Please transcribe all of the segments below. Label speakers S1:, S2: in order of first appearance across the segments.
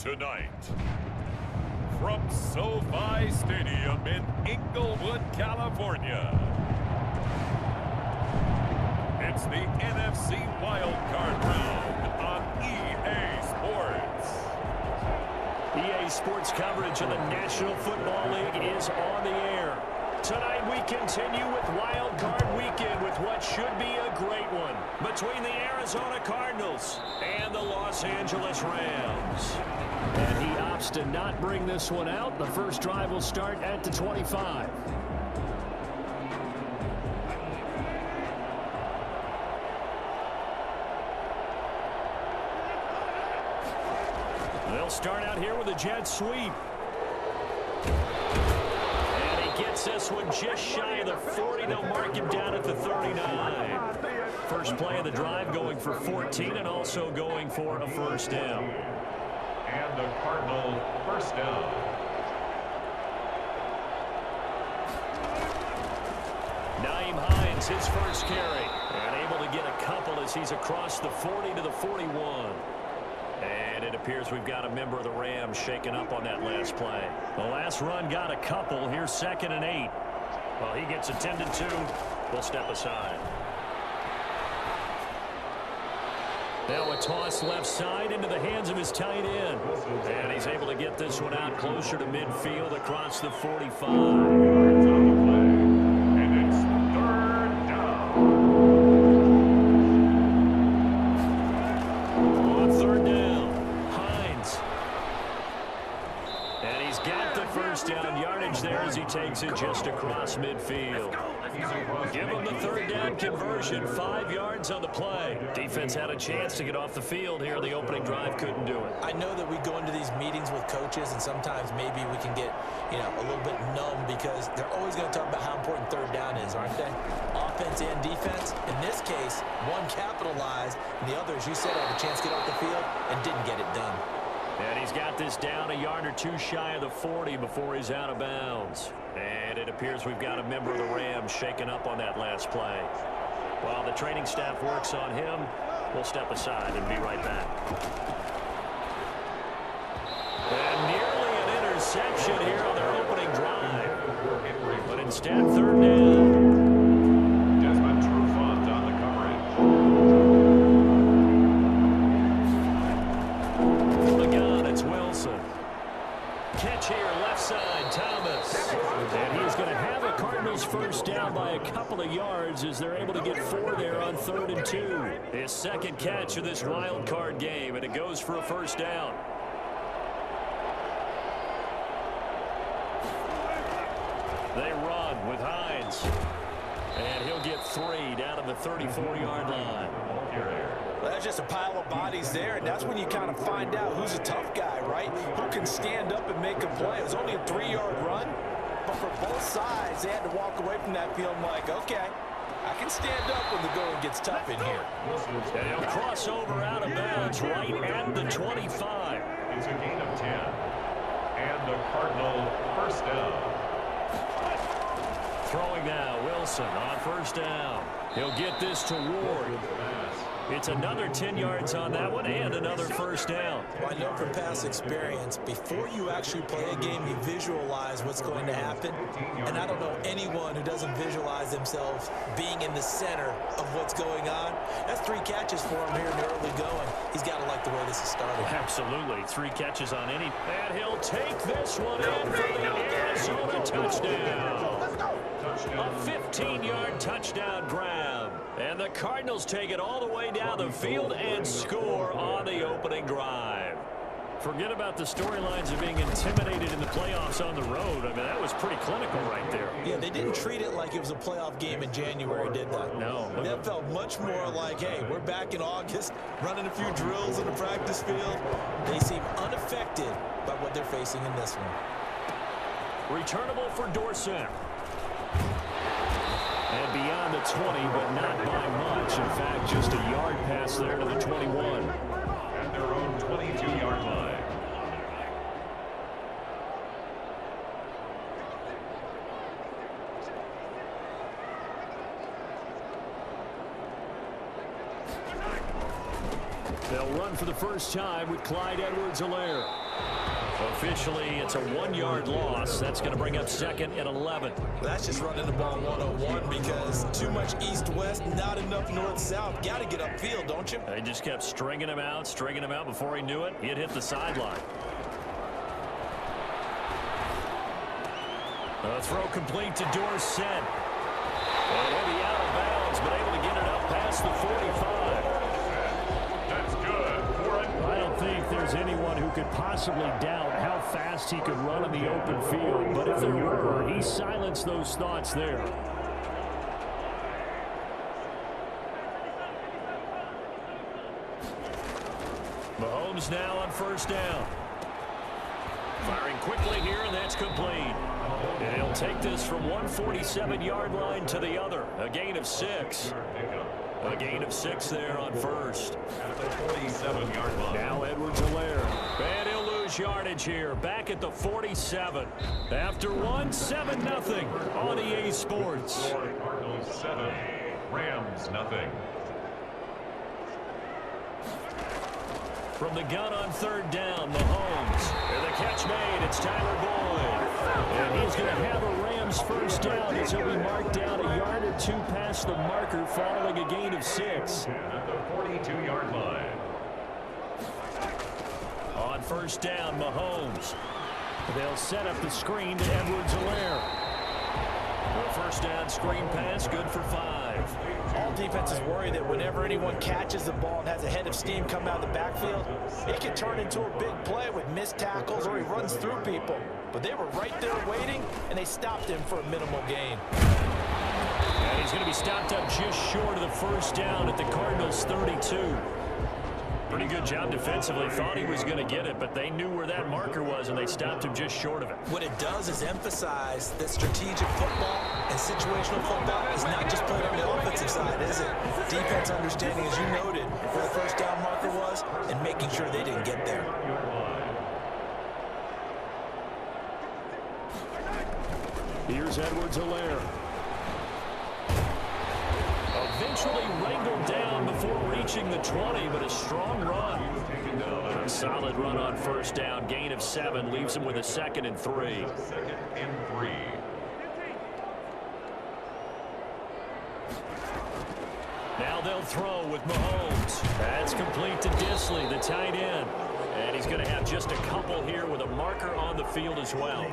S1: tonight. From SoFi Stadium in Inglewood, California, it's the NFC Wildcard Round on EA Sports.
S2: EA Sports coverage of the National Football League is on the air. Tonight we continue with Wild Card Weekend with what should be a great one between the Arizona Cardinals and the Los Angeles Rams. And he opts to not bring this one out. The first drive will start at the 25. They'll start out here with a jet sweep. Gets this one just shy of the 40. They'll mark him down at the 39. First play of the drive going for 14 and also going for a first down.
S1: And the Cardinal first down.
S2: Nyheim Hines, his first carry. And able to get a couple as he's across the 40 to the 41. And it appears we've got a member of the Rams shaking up on that last play. The last run got a couple. Here's 2nd and 8. Well, he gets attended to. We'll step aside. Now a toss left side into the hands of his tight end. And he's able to get this one out closer to midfield across the 45. Takes it just across midfield. Give him the third down conversion. 5 yards on the play. Defense had a chance to get off the field here. The opening drive couldn't do it.
S3: I know that we go into these meetings with coaches, and sometimes maybe we can get, a little bit numb because they're always going to talk about how important third down is, aren't they? Offense and defense. In this case, one capitalized, and the other, as you said, had a chance to get off the field and didn't get it done.
S2: And he's got this down a yard or two shy of the 40 before he's out of bounds. And it appears we've got a member of the Rams shaking up on that last play. While the training staff works on him, we'll step aside and be right back. And nearly an interception here on their opening drive. But instead, third down. Catch here, left side, Thomas. And he's going to have a Cardinals first down by a couple of yards as they're able to get 4 there on 3rd and 2. His second catch of this wild card game, and it goes for a first down. They run with Hines. And he'll get 3 down at the 34-yard line.
S3: Well, that's just a pile of bodies there, and that's when you kind of find out who's a tough guy, right? Who can stand up and make a play. It was only a 3-yard run, but for both sides, they had to walk away from that field like, okay, I can stand up when the going gets tough in here.
S2: And he'll cross over out of bounds right at the 25.
S1: It's a gain of 10. And the Cardinal first down.
S2: Throwing now, Wilson on first down. He'll get this to Ward. It's another 10 yards on that one and another first down.
S3: Well, I know from past experience, before you actually play a game, you visualize what's going to happen. And I don't know anyone who doesn't visualize themselves being in the center of what's going on. That's 3 catches for him here in the early going. He's got to like the way this is started.
S2: Absolutely. 3 catches on any. And he'll take this one in for the Arizona touchdown. A 15-yard touchdown grab. And the Cardinals take it all the way down the field and score on the opening drive. Forget about the storylines of being intimidated in the playoffs on the road. I mean, that was pretty clinical right there.
S3: Yeah, they didn't treat it like it was a playoff game in January, did they?
S2: No.
S3: That felt much more like, hey, we're back in August, running a few drills in the practice field. They seem unaffected by what they're facing in this one.
S2: Returnable for Dorsett. And beyond the 20, but not by much. In fact, just a yard pass there to the 21.
S1: At their own 22-yard line.
S2: They'll run for the first time with Clyde Edwards-Helaire. Officially, it's a 1-yard loss. That's going to bring up 2nd and 11.
S3: That's just running the ball 101 because too much east-west, not enough north-south. Got to get upfield, don't you?
S2: They just kept stringing him out. Before he knew it, he'd hit the sideline. A throw complete to Dorsett. And he'll be out of bounds, but able to get it up past the 45.
S1: That's good.
S4: I don't think there's anyone who could possibly doubt how fast he could run in the open field. But if there were, he silenced those thoughts there.
S2: Mahomes now on 1st down. Firing quickly here, and that's complete. And he'll take this from 147-yard line to the other. A gain of 6. A gain of 6 there on 1st.
S1: At the 47-yard line.
S2: Now Edwards-Helaire. And he'll lose yardage here. Back at the 47. After 7-0 on EA Sports.
S1: Cardinals 7, Rams nothing.
S2: From the gun on 3rd down, Mahomes. And the catch made. It's Tyler Boyd.
S4: And he's going to have a Rams 1st down as he'll be marked down a yard or 2 past the marker following a gain of 6.
S1: At the 42-yard line.
S2: On 1st down, Mahomes.
S4: They'll set up the screen to Edwards-Helaire.
S2: The 1st down screen pass, good for 5.
S3: All defenses worry that whenever anyone catches the ball and has a head of steam come out of the backfield, it can turn into a big play with missed tackles or he runs through people. But they were right there waiting, and they stopped him for a minimal gain.
S2: And he's going to be stopped up just short of the 1st down at the Cardinals' 32. Pretty good job defensively. Thought he was going to get it, but they knew where that marker was, and they stopped him just short of it.
S3: What it does is emphasize that strategic football and situational football is not just played on the offensive side, is it? Defense understanding, as you noted, where the 1st down marker was and making sure they didn't get there.
S4: Here's Edwards-Helaire.
S2: Eventually wrangled down before reaching the 20, but a strong run. A solid run on 1st down. Gain of 7 leaves him with a 2nd and 3.
S1: 2nd and 3.
S2: Now they'll throw with Mahomes. That's complete to Disley, the tight end. And he's going to have just a couple here with a marker on the field as well.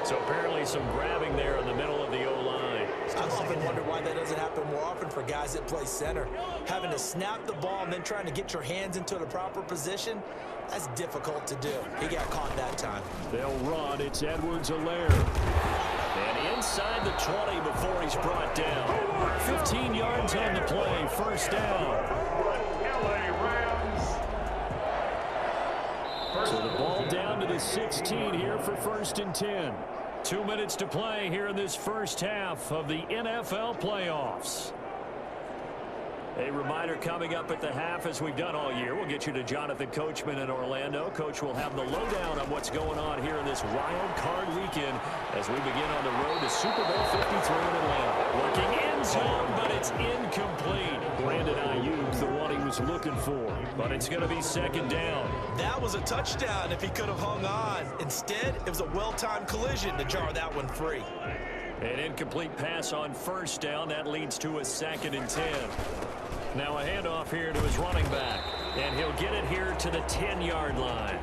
S2: So apparently some grabbing there in the middle of the O-line.
S3: I've often wondered why that doesn't happen more often for guys that play center. Having to snap the ball and then trying to get your hands into the proper position, that's difficult to do. He got caught that time.
S4: They'll run. It's Edwards-Helaire.
S2: And inside the 20 before he's brought down. 15 yards on the play. 1st down.
S4: So the ball down to the 16 here for 1st and 10.
S2: 2 minutes to play here in this 1st half of the NFL playoffs. A reminder coming up at the half, as we've done all year. We'll get you to Jonathan Coachman in Orlando. Coach will have the lowdown on what's going on here in this wild card weekend as we begin on the road to Super Bowl 53 in Atlanta. Working end zone, but it's incomplete.
S4: Brandon Ayuk, the one he was looking for.
S2: But it's going to be 2nd down.
S3: That was a touchdown if he could have hung on. Instead, it was a well-timed collision to jar that one free.
S2: An incomplete pass on 1st down. That leads to a 2nd and 10. Now a handoff here to his running back. And he'll get it here to the 10-yard line.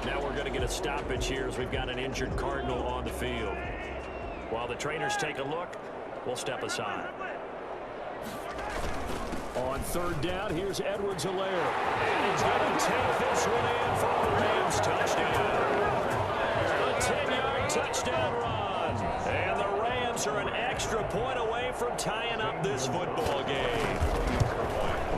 S2: Now we're going to get a stoppage here as we've got an injured Cardinal on the field. While the trainers take a look, we'll step aside.
S4: On 3rd down, here's Edwards-Helaire.
S2: And he's going to take this one in for the Rams touchdown. A 10-yard touchdown run. And the Rams are an extra point away from tying up this football game.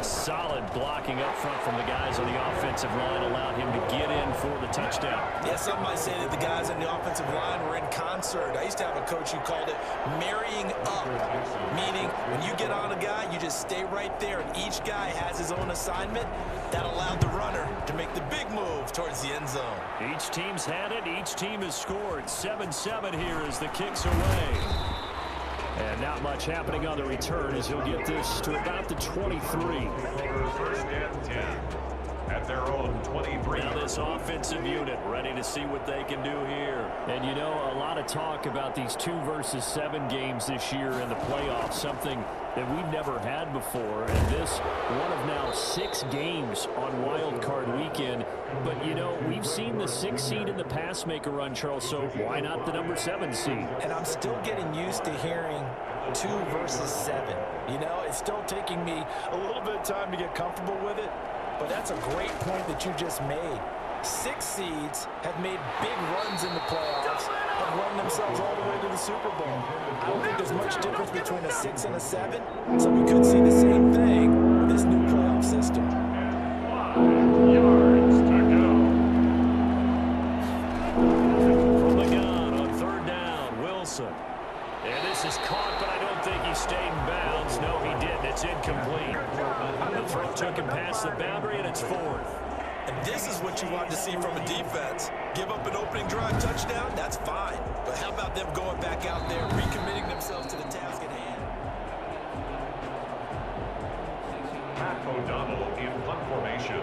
S2: Solid blocking up front from the guys on the offensive line allowed him to get in for the touchdown.
S3: Yeah, some might say that the guys on the offensive line were in concert. I used to have a coach who called it marrying up, meaning when you get on a guy, you just stay right there, and each guy has his own assignment. That allowed the runner to make the big move towards the end zone.
S2: Each team's had it. Each team has scored. 7-7 here as the kick's away.
S4: And not much happening on the return as he'll get this to about the 23.
S1: First and 10 at their own 23.
S2: Now this offensive unit ready to see what they can do here.
S4: And you know, a lot of talk about these 2 versus 7 games this year in the playoffs, something that we've never had before. And this one of now 6 games on Wild Card Weekend. But, you know, we've seen the 6 seed in the past make a run, Charles, so why not the number 7 seed?
S3: And I'm still getting used to hearing 2 versus 7. You know, it's still taking me a little bit of time to get comfortable with it. But that's a great point that you just made. 6 seeds have made big runs in the playoffs, have run themselves all the way to the Super Bowl. I don't think there's much difference between a 6 and a 7, so we could see the same thing with this new playoff system.
S1: 5 yards to go.
S2: From the gun on 3rd down, Wilson. And this is caught, but I don't think he stayed in bounds. No, he didn't. It's incomplete. The throw took him past the boundary, and it's 4th.
S3: And this is what you want to see from a defense. Give up an opening drive touchdown, that's fine. But how about them going back out there, recommitting themselves to the task at hand?
S1: Pat O'Donnell in punt formation.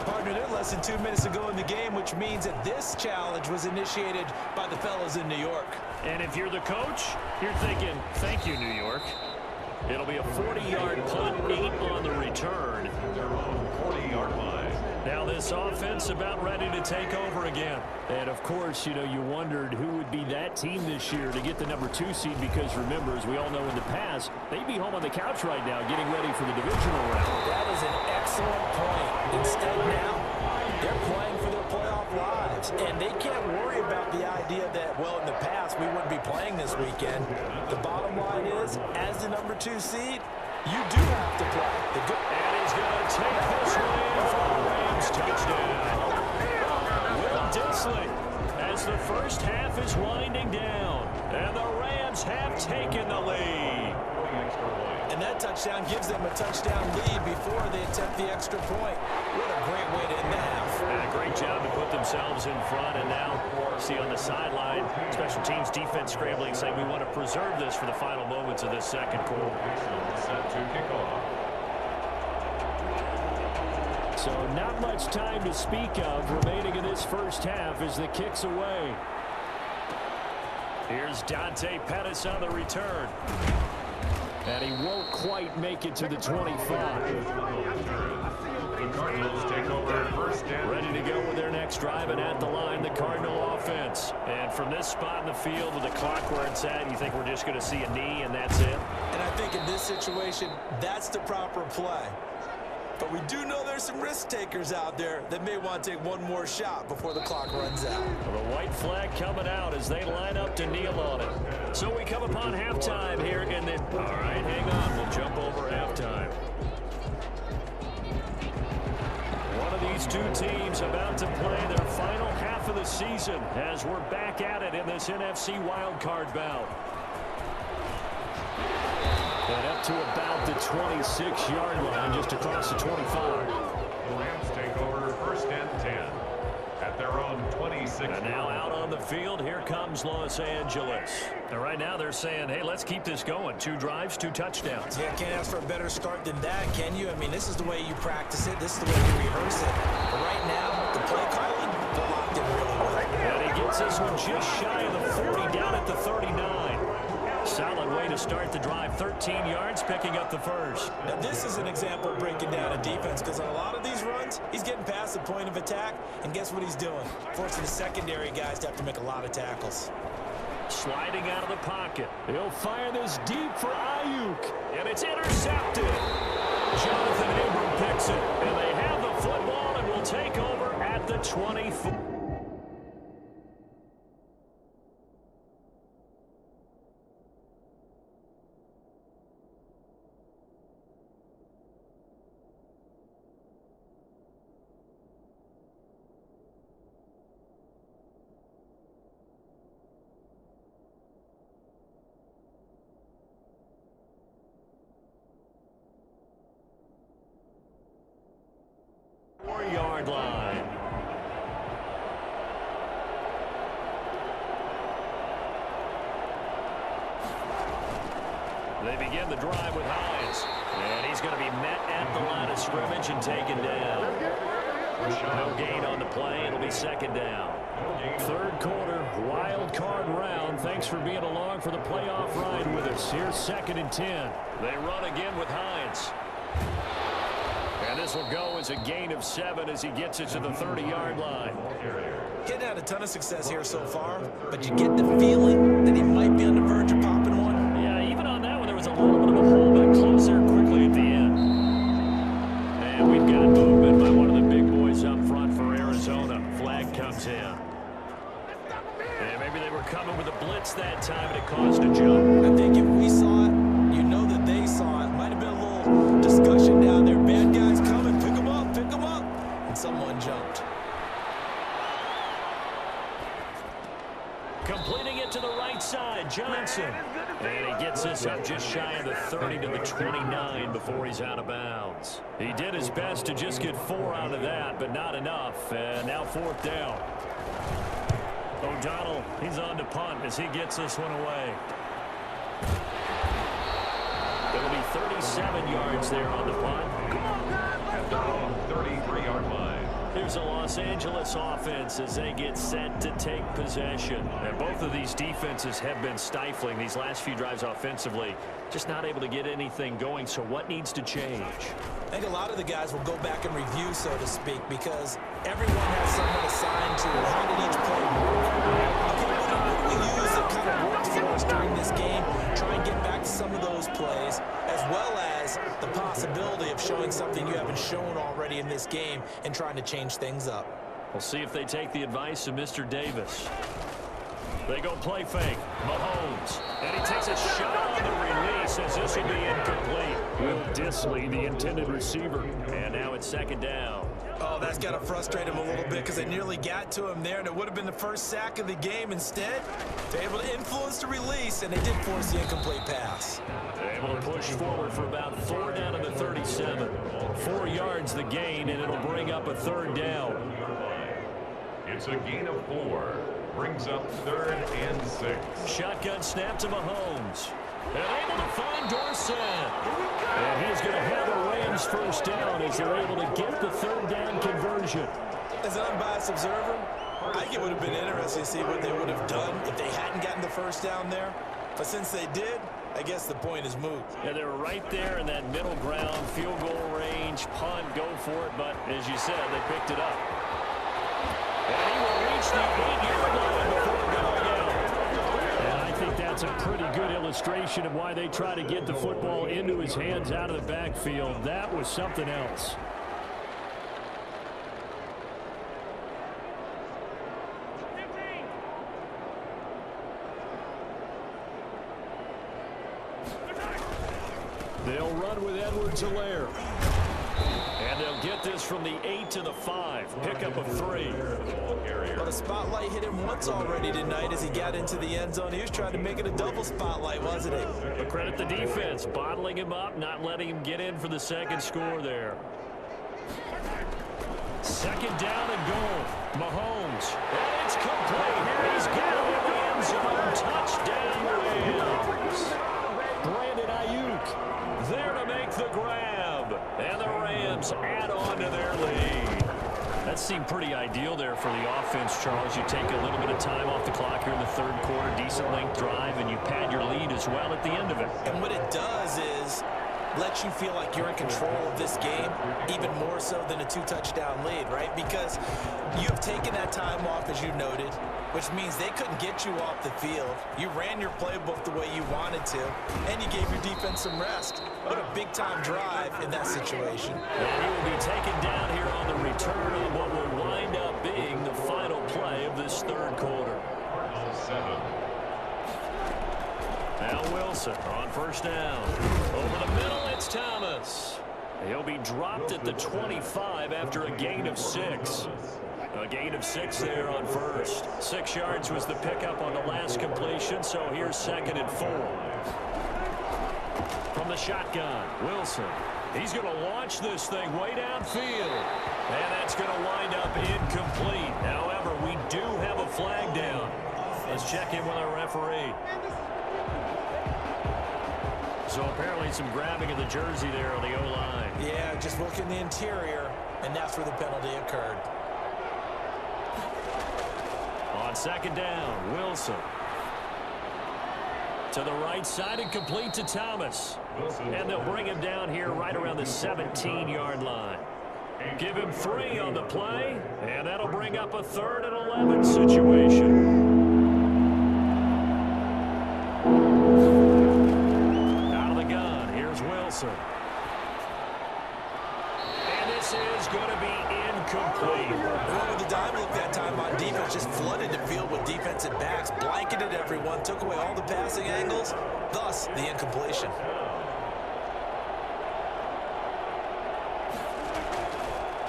S3: Partner, they're less than 2 minutes to go in the game, which means that this challenge was initiated by the fellas in New York.
S4: And if you're the coach, you're thinking, thank you, New York.
S2: It'll be a 40-yard punt, 8 on the return.
S1: Their own 40-yard line.
S2: Now this offense about ready to take over again.
S4: And, of course, you know, you wondered who would be that team this year to get the number 2 seed because, remember, as we all know in the past, they'd be home on the couch right now getting ready for the divisional round.
S3: That is an excellent point. Instead now, they're playing for their playoff lives. And they can't worry about the idea that, well, in the past, we wouldn't be playing this weekend. The bottom line is, as the number 2 seed, you do have to play.
S2: And he's going to take this one in for the Rams touchdown. Will Dissly as the first half is winding down. And the Rams have taken the lead.
S3: And that touchdown gives them a touchdown lead before they attempt the extra point. What a great way to end the half.
S2: And a great job to put themselves in front. And now, see on the sideline, special teams defense scrambling, saying we want to preserve this for the final moments of this second quarter.
S1: Set to kick off.
S4: So not much time to speak of remaining in this first half as the kick's away.
S2: Here's Dante Pettis on the return.
S4: And he won't quite make it to the 25.
S1: The Cardinals take over first and
S2: Ready to go with their next drive, and at the line, the Cardinal offense. And from this spot in the field with the clock where it's at, you think we're just going to see a knee and that's it?
S3: And I think in this situation, that's the proper play. But we do know there's some risk takers out there that may want to take one more shot before the clock runs out.
S2: Well, the white flag coming out as they line up to kneel on it. So we come upon halftime here, and then, all right, hang on, we'll jump over halftime. One of these 2 teams about to play their final half of the season as we're back at it in this NFC wildcard bout.
S4: And up to about the 26-yard line, just across the 25.
S1: the Rams take over first and 10 at their own 26.
S2: And now out on the field, here comes Los Angeles. And right now they're saying, hey, let's keep this going. 2 drives, 2 touchdowns.
S3: Yeah, can't ask for a better start than that, can you? I mean, this is the way you practice it. This is the way you rehearse it. But right now, the play calling, they're locked in really well.
S2: And he gets this one just shy of the 40, down at the 39. Solid way to start the drive. 13 yards, picking up the first.
S3: Now, this is an example of breaking down a defense because on a lot of these runs, he's getting past the point of attack, and guess what he's doing? Forcing the secondary guys to have to make a lot of tackles.
S2: Sliding out of the pocket.
S4: He'll fire this deep for Ayuk.
S2: And it's intercepted. Jonathan Abram picks it. And they have the football and will take over at the 24. Yard line. They begin the drive with Hines. And he's going to be met at the line of scrimmage and taken down. No gain on the play. It'll be second down.
S4: Third quarter, wild card round. Thanks for being along for the playoff ride with us. Here's 2nd and 10.
S2: They run again with Hines. And this will go as a gain of 7 as he gets it to the 30-yard line.
S3: Getting had a ton of success here so far, but you get the feeling that he might be on the verge of popping one.
S4: Yeah, even on that one, there was a little bit of a hole, but close there quickly at the end. And we've got movement by one of the big boys up front for Arizona. Flag comes in. And maybe they were coming with a blitz that time, and it caused a jump.
S3: I think if we saw it, you know that they saw it. Might have been a little discussion down there. Bad guys coming. Pick them up. Pick them up. And someone jumped.
S2: Completing it to the right side, Johnson. And he gets this up just shy of the 30 to the 29 before he's out of bounds.
S4: He did his best to just get 4 out of that, but not enough. And now 4th down. O'Donnell, he's on to punt as he gets this one away.
S2: It'll be 37 yards there on the punt.
S1: At their own 33-yard line.
S4: Here's a Los Angeles offense as they get set to take possession.
S2: And both of these defenses have been stifling these last few drives offensively. Just not able to get anything going, so what needs to change?
S3: I think a lot of the guys will go back and review, so to speak, because everyone has someone assigned to how did each play work. Okay, what do we use that kind of worked for us during this game? Try and get back to some of those plays, as well as the possibility of showing something you haven't shown already in this game and trying to change things up.
S4: We'll see if they take the advice of Mr. Davis. They go play fake. Mahomes. And he takes a shot on the release as this will be incomplete. Will Disley, the intended receiver.
S2: And now it's 2nd down.
S3: Oh, that's got to frustrate him a little bit because they nearly got to him there, and it would have been the first sack of the game. Instead, they're able to influence the release, and they did force the incomplete pass.
S4: Able to push forward for about 4 down to the 37. 4 yards the gain, and it'll bring up a 3rd down.
S1: It's a gain of 4. Brings up 3rd and 6.
S4: Shotgun snap to Mahomes. And able to find Dorsett. And he's going to have a Rams 1st down as they're able to get the 3rd down conversion.
S3: As an unbiased observer, I think it would have been interesting to see what they would have done if they hadn't gotten the 1st down there. But since they did, I guess the point is moot.
S4: Yeah, they were right there in that middle ground, field goal range, punt, go for it. But as you said, they picked it up. And he will reach the 8-yard line before going out. And I think that's a pretty good illustration of why they try to get the football into his hands out of the backfield. That was something else. They'll run with Edwards-Helaire. And they'll get this from the 8 to the 5. Pickup of 3.
S3: But a spotlight hit him once already tonight as he got into the end zone. He was trying to make it a double spotlight, wasn't he?
S4: But credit the defense, bottling him up, not letting him get in for the 2nd score there. 2nd down and goal. Mahomes. And it's complete. He's got it in the end zone. Touchdown, Rams. Brandon Ayuk there to make the grab. And the Rams add on to their lead. That seemed pretty ideal there for the offense, Charles. You take a little bit of time off the clock here in the 3rd quarter, decent length drive, and you pad your lead as well at the end of it.
S3: And what it does is let you feel like you're in control of this game, even more so than a 2-touchdown lead, right? Because you've taken that time off, as you noted, which means they couldn't get you off the field. You ran your playbook the way you wanted to, and you gave your defense some rest. What a big-time drive in that situation.
S4: And he will be taken down here on the return on what will wind up being the final play of this 3rd quarter. Now Wilson on 1st down. Over the middle, it's Thomas. He'll be dropped at the 25 after a gain of 6. A gain of 6 there on 1st. 6 yards was the pickup on the last completion, so here's 2nd and 4. From the shotgun, Wilson. He's going to launch this thing way downfield. And that's going to wind up incomplete. However, we do have a flag down. Let's check in with our referee. So apparently some grabbing of the jersey there on the O-line.
S3: Yeah, just working the interior, and that's where the penalty occurred.
S4: On second down, Wilson. To the right side and complete to Thomas. And they'll bring him down here right around the 17-yard line. Give him 3 on the play, and that'll bring up a 3rd and 11 situation. Out of the gun, here's Wilson. And this is going to be incomplete.
S3: Went with the dime look that time on defense, just flooded the field with defensive backs, blanketed everyone, took away all the passing angles, thus the incompletion.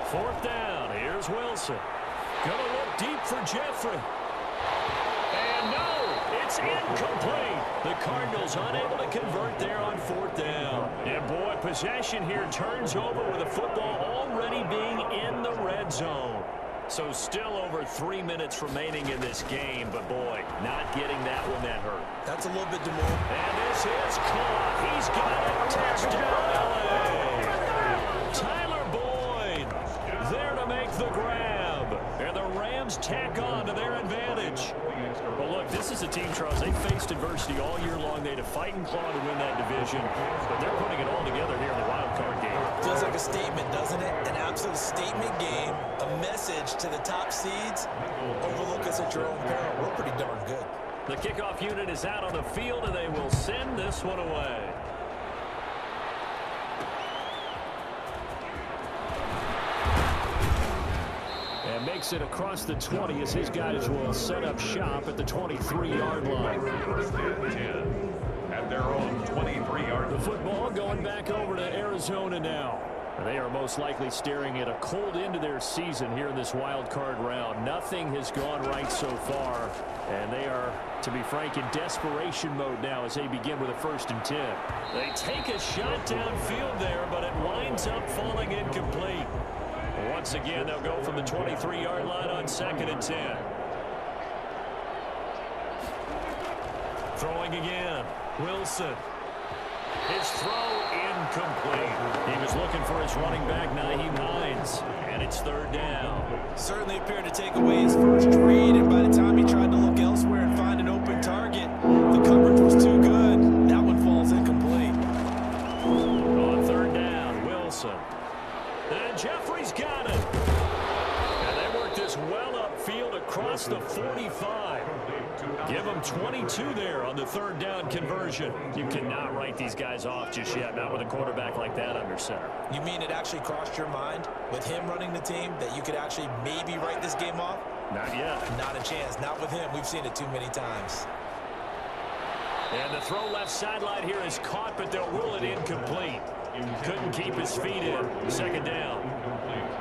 S4: Fourth down, here's Wilson. Gonna look deep for Jeffrey. And no, it's incomplete. The Cardinals unable to convert there on 4th down. And boy, possession here turns over with the football already being in the red zone. So still over 3 minutes remaining in this game, but boy, not getting that one that hurt.
S3: That's a little bit demoralizing.
S4: And this is caught. He's got it. Touchdown, LA. Tyler Boyd there to make the grab. And the Rams tack on to their advantage. Well, look, this is a team, Charles, they faced adversity all year long. They had to fight and claw to win that division, but they're putting it all together here in the wild card game.
S3: Feels like a statement, doesn't it? An absolute statement game, a message to the top seeds. Overlook us at your own peril. We're pretty darn good.
S4: The kickoff unit is out on the field, and they will send this one away. And makes it across the 20 as his guys will set up shop at the 23-yard line.
S1: First and 10 at their own 23-yard line.
S4: The football going back over to Arizona now. They are most likely staring at a cold end to their season here in this wild card round. Nothing has gone right so far, and they are, to be frank, in desperation mode now as they begin with a 1st and 10. They take a shot downfield there, but it winds up falling incomplete. Once again, they'll go from the 23-yard line on 2nd and 10. Throwing again, Wilson. His throw incomplete. He was looking for his running back, Nyheim Hines, and it's 3rd down.
S3: Certainly appeared to take away his first read, and by the time he tried to look elsewhere and find an open target, the coverage was too good. That one falls incomplete.
S4: On 3rd down, Wilson. And Jeffrey's got it. And they work this well upfield across the 45. Give them 22 there on the 3rd down conversion. You cannot write these guys off just yet, not with a quarterback like that under center.
S3: You mean it actually crossed your mind with him running the team that you could actually maybe write this game off?
S4: Not yet.
S3: Not a chance. Not with him. We've seen it too many times.
S4: And the throw left sideline here is caught, but they'll rule it incomplete. Couldn't keep his feet in. 2nd down.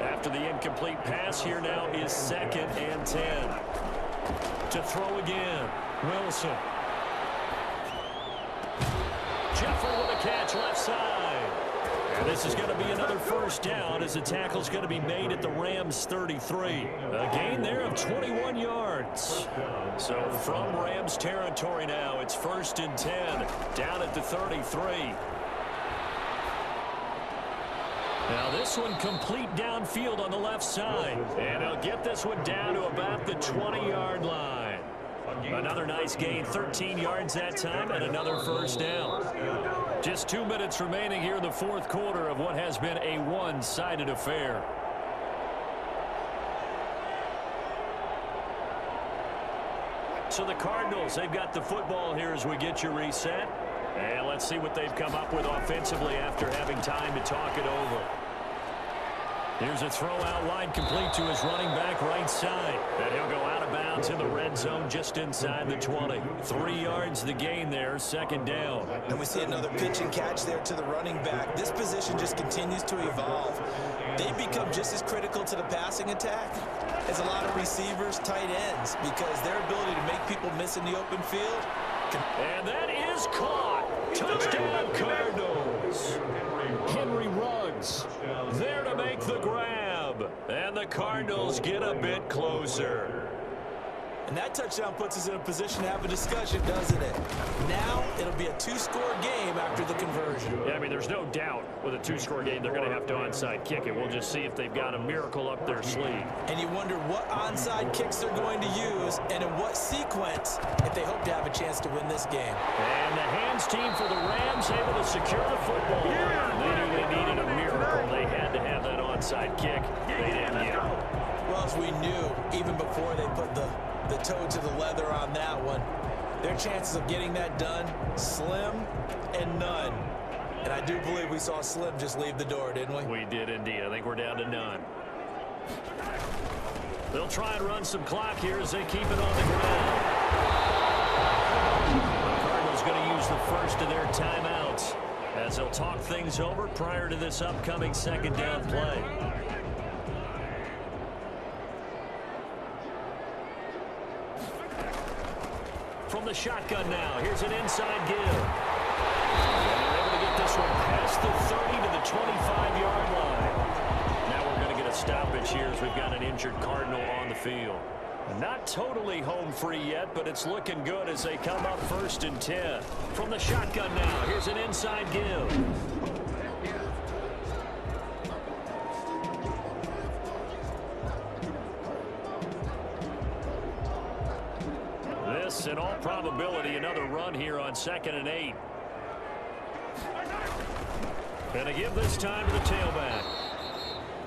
S4: After the incomplete pass, here now is 2nd and 10. To throw again, Wilson. Jeffrey with a catch left side. And this is going to be another 1st down as the tackle's going to be made at the Rams 33. A gain there of 21 yards. So from Rams territory now, it's 1st and 10 down at the 33. Now this one complete downfield on the left side. And they'll get this one down to about the 20-yard line. Another nice gain, 13 yards that time, and another 1st down. Just 2 minutes remaining here in the 4th quarter of what has been a one-sided affair. So the Cardinals, they've got the football here as we get you reset. And let's see what they've come up with offensively after having time to talk it over. Here's a throw out wide, complete to his running back right side. And he'll go out of bounds in the red zone just inside the 20. 3 yards the gain there, 2nd down.
S3: And we see another pitch and catch there to the running back. This position just continues to evolve. They become just as critical to the passing attack as a lot of receivers, tight ends, because their ability to make people miss in the open field.
S4: And that is caught. Touchdown Cardinals. Henry Ruggs there to make the grab. And the Cardinals get a bit closer.
S3: And that touchdown puts us in a position to have a discussion, doesn't it? Now it'll be a two-score game after the conversion.
S4: Yeah, I mean, there's no doubt with a two-score game they're going to have to onside kick it. We'll just see if they've got a miracle up their sleeve.
S3: And you wonder what onside kicks they're going to use and in what sequence if they hope to have a chance to win this game.
S4: And the hands team for the Rams able to secure the football. They knew they needed a miracle. They had to have that onside kick. They didn't get it.
S3: Well, as we knew, even before they put the toe to the leather on that one, their chances of getting that done, slim and none. And I do believe we saw Slim just leave the door, didn't we?
S4: We did indeed. I think we're down to none. They'll try and run some clock here as they keep it on the ground. The Cardinals going to use the first of their timeouts as they'll talk things over prior to this upcoming second down play. From the shotgun now, here's an inside give. And they're able to get this one past the 30 to the 25-yard line. Now we're going to get a stoppage here as we've got an injured Cardinal on the field. Not totally home free yet, but it's looking good as they come up 1st and 10. From the shotgun now, here's an inside give. In all probability, another run here on 2nd and 8. And to give this time to the tailback.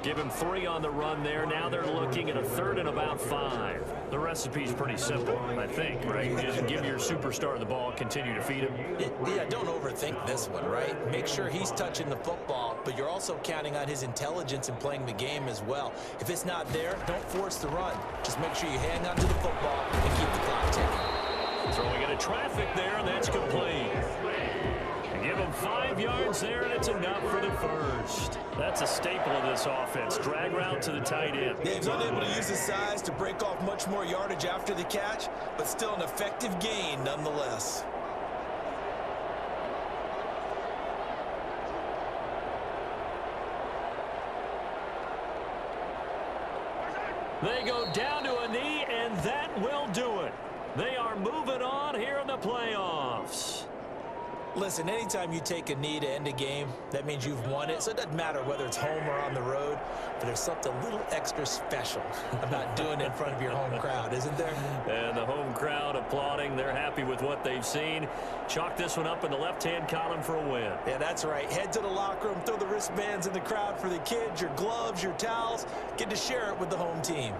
S4: Give him 3 on the run there. Now they're looking at a 3rd and about 5. The recipe's pretty simple, I think, right? Just give your superstar the ball, continue to feed him.
S3: Yeah, don't overthink this one, right? Make sure he's touching the football, but you're also counting on his intelligence in playing the game as well. If it's not there, don't force the run. Just make sure you hang on to the football and keep the clock ticking.
S4: Throwing into traffic there, and that's complete. Give him 5 yards there, and it's enough for the first. That's a staple of this offense. Drag route to the tight end.
S3: Yeah, he's unable to use his size to break off much more yardage after the catch, but still an effective gain nonetheless.
S4: They go down to a knee, and that will do it. They are moving on here in the playoffs.
S3: Listen, anytime you take a knee to end a game, that means you've won it. So it doesn't matter whether it's home or on the road, but there's something a little extra special about doing it in front of your home crowd, isn't there?
S4: And the home crowd applauding. They're happy with what they've seen. Chalk this one up in the left-hand column for a win.
S3: Yeah, that's right. Head to the locker room, throw the wristbands in the crowd for the kids, your gloves, your towels. Get to share it with the home team.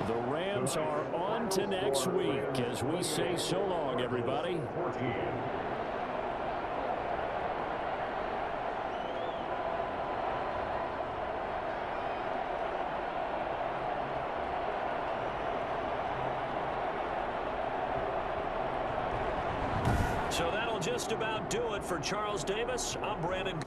S4: The Rams are on to next week as we say so long, everybody. So that'll just about do it for Charles Davis. I'm Brandon.